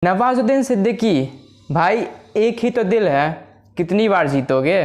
नवाजुद्दीन सिद्दीकी भाई, एक ही तो दिल है, कितनी बार जीतोगे।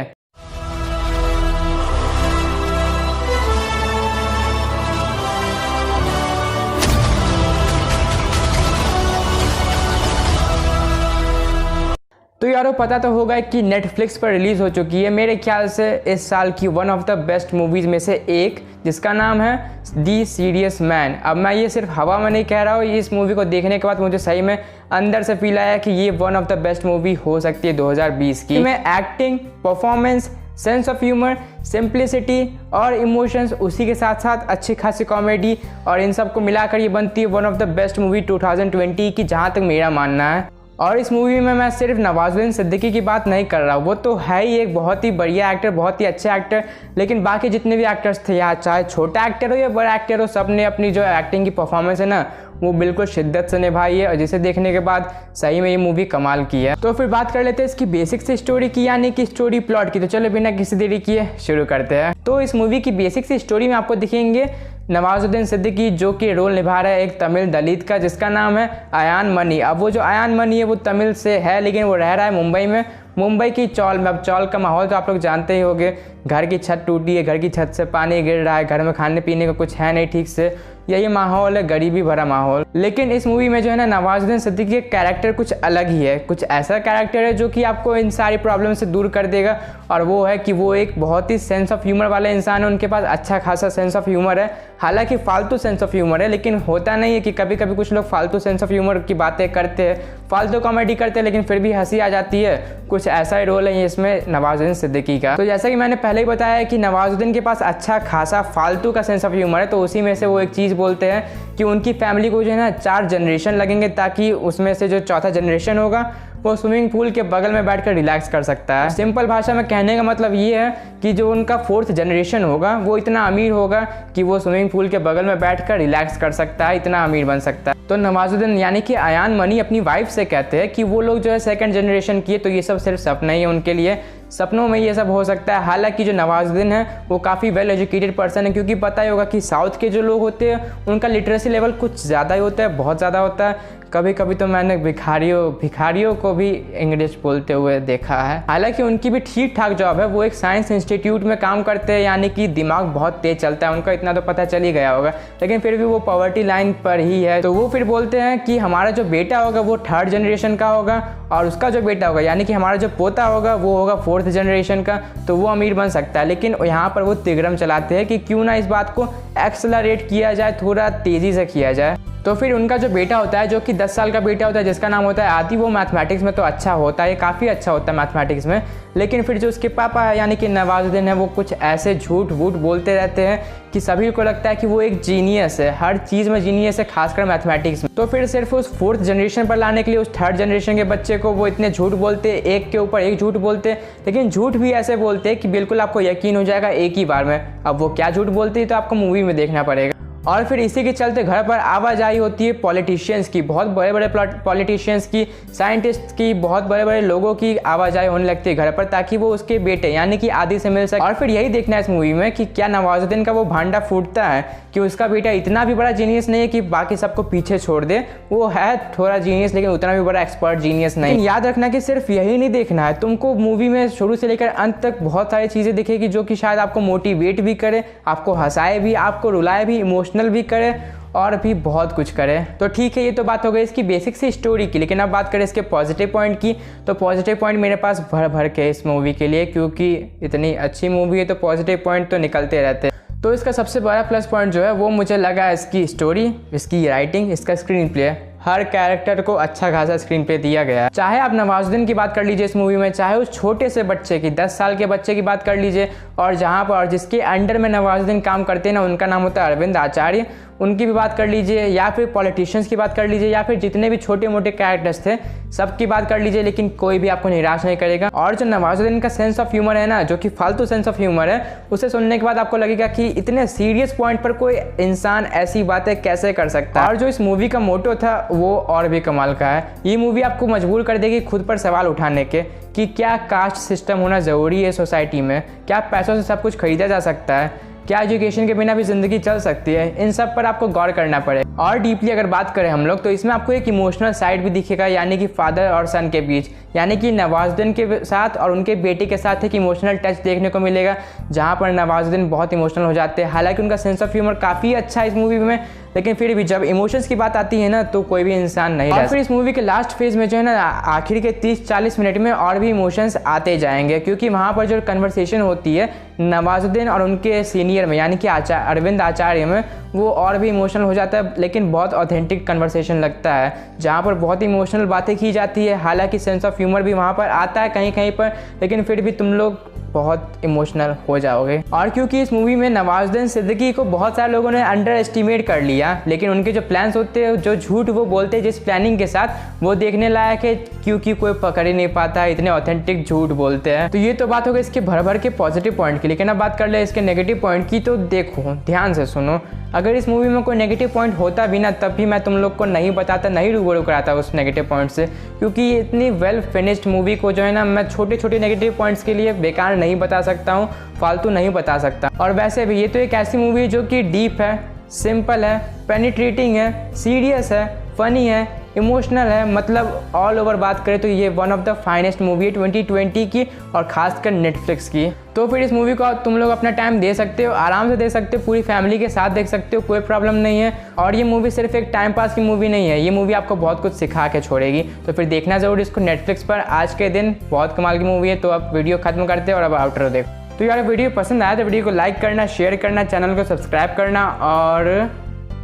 तो यारों, पता तो होगा कि नेटफ्लिक्स पर रिलीज़ हो चुकी है मेरे ख्याल से इस साल की one of the best movies में से एक, जिसका नाम है दी सीरियस मैन। अब मैं ये सिर्फ हवा में नहीं कह रहा हूँ, इस मूवी को देखने के बाद मुझे सही में अंदर से फील आया कि ये one of the best movie हो सकती है 2020 की। मैं acting, performance, sense of humour, simplicity और इमोशंस, उसी के साथ साथ अच्छी खासी कॉमेडी, और इन सब को मिलाकर ये बनती है one of the best movie 2020 की, जहाँ तक मेरा मानना है। और इस मूवी में मैं सिर्फ नवाजुद्दीन सिद्दीकी की बात नहीं कर रहा हूँ, वो तो है ही एक बहुत ही बढ़िया एक्टर, बहुत ही अच्छे एक्टर, लेकिन बाकी जितने भी एक्टर्स थे यहाँ, चाहे छोटा एक्टर हो या बड़ा एक्टर हो, सब ने अपनी जो एक्टिंग की परफॉर्मेंस है ना, वो बिल्कुल शिद्दत से निभाई है, और जिसे देखने के बाद सही में ये मूवी कमाल की है। तो फिर बात कर लेते हैं इसकी बेसिक से स्टोरी की, यानी कि स्टोरी प्लॉट की। तो चलो बिना किसी देरी किए शुरू करते हैं। तो इस मूवी की बेसिक से स्टोरी में आपको दिखेंगे नवाजुद्दीन सिद्दीकी, जो कि रोल निभा रहा है एक तमिल दलित का, जिसका नाम है अयान मनी। अब वो जो अयान मनी है वो तमिल से है, लेकिन वो रह रहा है मुंबई में। मुंबई की चौल में, अब चौल का माहौल तो आप लोग जानते ही होंगे, घर की छत टूटी है, घर की छत से पानी गिर रहा है, घर में खाने पीने का कुछ है नहीं ठीक से, यही माहौल है, गरीबी भरा माहौल। लेकिन इस मूवी में जो है ना, नवाजुद्दीन सिद्दीकी का कैरेक्टर कुछ अलग ही है, कुछ ऐसा कैरेक्टर है जो कि आपको इन सारी प्रॉब्लम से दूर कर देगा, और वो है कि वो एक बहुत ही सेंस ऑफ ह्यूमर वाला इंसान है। उनके पास अच्छा खासा सेंस ऑफ ह्यूमर है, हालांकि फालतू सेंस ऑफ ह्यूमर है, लेकिन होता नहीं है कि कभी कभी कुछ लोग फालतू सेंस ऑफ ह्यूमर की बातें करते हैं, फालतू कॉमेडी करते हैं, लेकिन फिर भी हंसी आ जाती है। कुछ ऐसा ही रोल है इसमें नवाजुद्दीन सिद्दीकी का। तो जैसा कि मैंने पहले ही बताया कि नवाजुद्दीन के पास अच्छा खासा फालतू का सेंस ऑफ ह्यूमर है, तो उसी में से वो एक चीज़ बोलते हैं कि उनकी फैमिली को जो है ना 4 जनरेशन लगेंगे, ताकि उसमें से जो चौथा जनरेशन होगा वो स्विमिंग पूल के बगल में बैठकर रिलैक्स कर सकता है। सिंपल भाषा में कहने का मतलब ये है कि जो उनका 4th जनरेशन होगा वो इतना अमीर होगा कि वो स्विमिंग पूल के बगल में बैठकर रिलैक्स कर सकता है, इतना अमीर बन सकता है। तो नवाजुद्दीन यानी कि अयान मनी अपनी वाइफ से कहते हैं कि वो लोग जो है 2nd जनरेशन की है, तो ये सब सिर्फ सपना ही है उनके लिए, सपनों में ये सब हो सकता है। हालांकि जो नवाजुद्दीन है वो काफ़ी वेल एजुकेटेड पर्सन है, क्योंकि पता ही होगा कि साउथ के जो लोग होते हैं उनका लिटरेसी लेवल कुछ ज़्यादा ही होता है, बहुत ज़्यादा होता है। कभी कभी तो मैंने भिखारियों को भी इंग्लिश बोलते हुए देखा है। हालांकि उनकी भी ठीक ठाक जॉब है, वो एक साइंस इंस्टीट्यूट में काम करते हैं, यानी कि दिमाग बहुत तेज चलता है उनका, इतना तो पता चल ही गया होगा, लेकिन फिर भी वो पॉवर्टी लाइन पर ही है। तो वो फिर बोलते हैं कि हमारा जो बेटा होगा वो 3rd जनरेशन का होगा, और उसका जो बेटा होगा यानी कि हमारा जो पोता होगा वो होगा 4th जनरेशन का, तो वो अमीर बन सकता है। लेकिन यहाँ पर वो तिगरम चलाते हैं कि क्यों ना इस बात को एक्सेलरेट किया जाए, थोड़ा तेज़ी से किया जाए। तो फिर उनका जो बेटा होता है, जो कि 10 साल का बेटा होता है, जिसका नाम होता है आदि, वो मैथमेटिक्स में तो अच्छा होता है, काफ़ी अच्छा होता है मैथमेटिक्स में, लेकिन फिर जो उसके पापा है यानी कि नवाजुद्दीन है, वो कुछ ऐसे झूठ वूठ बोलते रहते हैं कि सभी को लगता है कि वो एक जीनियस है, हर चीज़ में जीनियस है, खासकर मैथमेटिक्स में। तो फिर सिर्फ उस 4th जनरेशन पर लाने के लिए उस 3rd जनरेशन के बच्चे को वो इतने झूठ बोलते, एक के ऊपर एक झूठ बोलते, लेकिन झूठ भी ऐसे बोलते कि बिल्कुल आपको यकीन हो जाएगा एक ही बार में। अब वो क्या झूठ बोलती है तो आपको मूवी में देखना पड़ेगा। और फिर इसी के चलते घर पर आवाजाही होती है पॉलिटिशियंस की, बहुत बड़े बड़े पॉलिटिशियंस की, साइंटिस्ट की, बहुत बड़े बड़े लोगों की आवाजाही होने लगती है घर पर, ताकि वो उसके बेटे यानी कि आदि से मिल सके। और फिर यही देखना है इस मूवी में कि क्या नवाजुद्दीन का वो भांडा फूटता है कि उसका बेटा इतना भी बड़ा जीनियस नहीं है कि बाकी सबको पीछे छोड़ दे, वो है थोड़ा जीनियस लेकिन उतना भी बड़ा एक्सपर्ट जीनियस नहीं। याद रखना कि सिर्फ यही नहीं देखना है तुमको, मूवी में शुरू से लेकर अंत तक बहुत सारी चीज़ें दिखेगी जो कि शायद आपको मोटिवेट भी करे, आपको हंसाए भी, आपको रुलाए भी, इमोशनल भी करे, और भी बहुत कुछ करे। तो ठीक है, ये तो बात हो गई इसकी बेसिक सी स्टोरी की, लेकिन अब बात करें इसके पॉजिटिव पॉइंट की। तो पॉजिटिव पॉइंट मेरे पास भर भर के इस मूवी के लिए, क्योंकि इतनी अच्छी मूवी है तो पॉजिटिव पॉइंट तो निकलते रहते हैं। तो इसका सबसे बड़ा प्लस पॉइंट जो है वो मुझे लगा इसकी स्टोरी, इसकी राइटिंग, इसका स्क्रीन प्ले। हर कैरेक्टर को अच्छा खासा स्क्रीन प्ले दिया गया है। चाहे आप नवाजुद्दीन की बात कर लीजिए इस मूवी में, चाहे उस छोटे से बच्चे की, 10 साल के बच्चे की बात कर लीजिए, और जहाँ पर जिसके अंडर में नवाजुद्दीन काम करते हैं ना, उनका नाम होता है अरविंद आचार्य, उनकी भी बात कर लीजिए, या फिर पॉलिटिशियंस की बात कर लीजिए, या फिर जितने भी छोटे मोटे कैरेक्टर्स थे सबकी बात कर लीजिए, लेकिन कोई भी आपको निराश नहीं करेगा। और जो नवाजुद्दीन का सेंस ऑफ ह्यूमर है ना, जो कि फालतू सेंस ऑफ ह्यूमर है, उसे सुनने के बाद आपको लगेगा कि इतने सीरियस पॉइंट पर कोई इंसान ऐसी बातें कैसे कर सकता है। और जो इस मूवी का मोटो था वो और भी कमाल का है। ये मूवी आपको मजबूर कर देगी खुद पर सवाल उठाने के कि क्या कास्ट सिस्टम होना ज़रूरी है सोसाइटी में, क्या पैसों से सब कुछ खरीदा जा सकता है, क्या एजुकेशन के बिना भी ज़िंदगी चल सकती है? इन सब पर आपको गौर करना पड़ेगा। और डीपली अगर बात करें हम लोग तो इसमें आपको एक इमोशनल साइड भी दिखेगा, यानी कि फादर और सन के बीच, यानी कि नवाजुद्दीन के साथ और उनके बेटे के साथ एक इमोशनल टच देखने को मिलेगा, जहाँ पर नवाजुद्दीन बहुत इमोशनल हो जाते हैं। हालांकि उनका सेंस ऑफ ह्यूमर काफ़ी अच्छा है इस मूवी में, लेकिन फिर भी जब इमोशंस की बात आती है ना तो कोई भी इंसान नहीं रह। और फिर इस मूवी के लास्ट फेज में जो है ना आखिर के 30-40 मिनट में और भी इमोशंस आते जाएंगे, क्योंकि वहाँ पर जो कन्वर्सेशन होती है नवाजुद्दीन और उनके सीनियर में, यानी कि अरविंद आचार्य में, वो और भी इमोशनल हो जाता है। लेकिन बहुत ऑथेंटिक कन्वर्सेशन लगता है, जहाँ पर बहुत इमोशनल बातें की जाती है। हालांकि सेंस ऑफ ह्यूमर भी वहाँ पर आता है कहीं कहीं पर, लेकिन फिर भी तुम लोग बहुत इमोशनल हो जाओगे। और क्योंकि इस मूवी में नवाजुद्दीन सिद्दीकी को बहुत सारे लोगों ने अंडर एस्टिमेट कर लिया, लेकिन उनके जो प्लान्स होते हैं, जो झूठ वो बोलते हैं जिस प्लानिंग के साथ, वो देखने लायक है, क्योंकि कोई पकड़ ही नहीं पाता, इतने ऑथेंटिक झूठ बोलते हैं। तो ये तो बात हो गई इसके भर भर के पॉजिटिव पॉइंट की, लेकिन अब बात कर ले इसके नेगेटिव पॉइंट की। तो देखो, ध्यान से सुनो, अगर इस मूवी में कोई नेगेटिव पॉइंट होता भी ना, तब भी मैं तुम लोग को नहीं बताता, नहीं रूबरू कराता उस नेगेटिव पॉइंट से, क्योंकि ये इतनी वेल फिनिश्ड मूवी को जो है ना मैं छोटे छोटे नेगेटिव पॉइंट्स के लिए बेकार नहीं बता सकता हूँ, फालतू नहीं बता सकता। और वैसे भी ये तो एक ऐसी मूवी है जो कि डीप है, सिंपल है, पेनिट्रेटिंग है, सीरियस है, फनी है, इमोशनल है, मतलब ऑल ओवर बात करें तो ये one of the finest movie है 2020 की, और खासकर नेटफ्लिक्स की। तो फिर इस मूवी को तुम लोग अपना टाइम दे सकते हो, आराम से दे सकते हो, पूरी फैमिली के साथ देख सकते हो, कोई प्रॉब्लम नहीं है। और ये मूवी सिर्फ एक टाइम पास की मूवी नहीं है, ये मूवी आपको बहुत कुछ सिखा के छोड़ेगी। तो फिर देखना ज़रूर इसको नेटफ्लिक्स पर, आज के दिन बहुत कमाल की मूवी है। तो अब वीडियो खत्म करते हैं और अब आउटरो देखो। तो यार वीडियो पसंद आया तो वीडियो को लाइक करना, शेयर करना, चैनल को सब्सक्राइब करना, और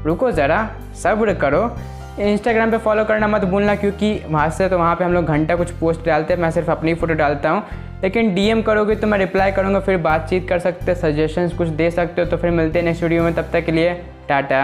रुको ज़रा सब्र करो, इंस्टाग्राम पे फॉलो करना मत भूलना, क्योंकि वहाँ पे हम लोग घंटा कुछ पोस्ट डालते हैं, मैं सिर्फ अपनी फ़ोटो डालता हूँ। लेकिन डीएम करोगे तो मैं रिप्लाई करूँगा, फिर बातचीत कर सकते, सजेशंस कुछ दे सकते हो। तो फिर मिलते हैं नेक्स्ट वीडियो में, तब तक के लिए टाटा।